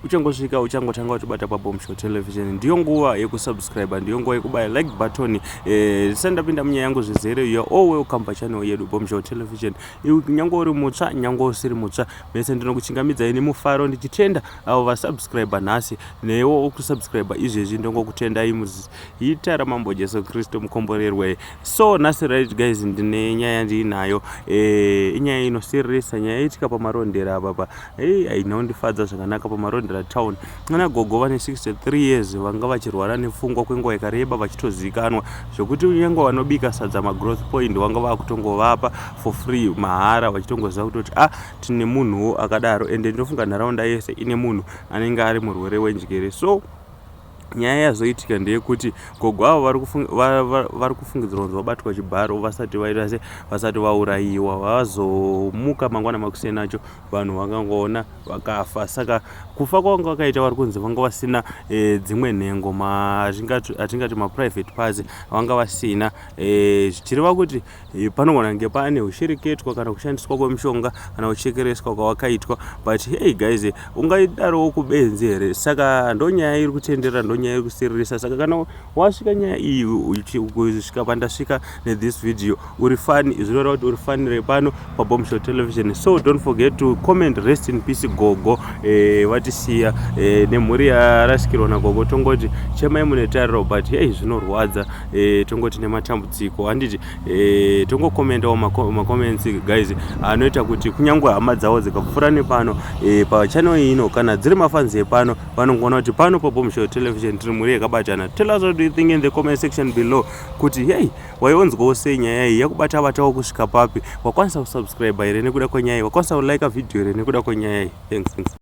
uchangosvika uchangotanga uchibata pabombshell television, ndiyo nguva yekusubscribe, ndiyo nguva yekubaya like button. Sandapinda munyaya yangu zvizere, you are all welcome pachannel yedu bombshell television. Nyange uri mutsva, nyange usiri mutsva, mese ndinokuchingamidzai nemufaro ndichitenda avo vasubscriber nhasi, newo okusubscriber izvezvi ndongokutendai muzita ramambo Jesu Kristu mukomborerwe. So nhasi right guys, ndine nyaya yandiinayo, inyaya inosirisa, nyaya itika pamarondera apa inondifadza zvakanaka pamarondera town. Ana Gogo vane 63 years vanga vachirwara nepfungwa kwenguva yakareba vachitozikanwa zvokuti nyange vanobika sadza magrowth point vanga vakutongovapa for free mahara, vachitongoziva kutoti tine munhu akadaro, ende ndinofunga nharaunda yese ine munhu anenge ari murwere wenjere. So nyaya yazoitika ndeyekuti Gogo avo vari kufungidzirwa kunzi vabatwa chibharo vasati vaurayiwa, vazomuka mangwana makuseni acho vanhu vakangoona vakafa. Saka kufa kwavanga vakaita vari kunzi vanga vasina dzimwe nhengo, atingati maprivate parts vanga vasina, zvichireva kuti panogona kunge pane ushereketwa kana kushandiswa kwemishonga kana kuchekereswa kwavakaitwa. But hey guys, ungaidarowo kubenzi here. Saka ndonyaya iri kutenderera, nyaya yekusiririsa. Saka kana wasvika nyaya iyi kusvika pandasvika nethis video uri fani, zvinoreva kuti uri fanire pano pabombshell television. So don't forget to comment rest in peace Gogo, vatisiya nemhuri yarasikirwa naGogo. Tongoti chemai mune tariro, but hey zvinorwadza, tongoti nematambudziko handiti, tongokomendawo macomments guys anoita kuti kunyange hama dzavo dzikapfuura nepano pachannel ino, kana dziri mafanzi epano vanongoona kuti pano pabombshell television tiri mhuri yakabatana. Tell us what do you think in the comment section below, kuti hey waionzwawo sei nyaya iyi, yakubata-batawo kusvika papi, wakwanisa kusubscribe here nekuda kwenyaya iyi, wakwanisa kulike video here nekuda kwenyaya iyi. Thanks.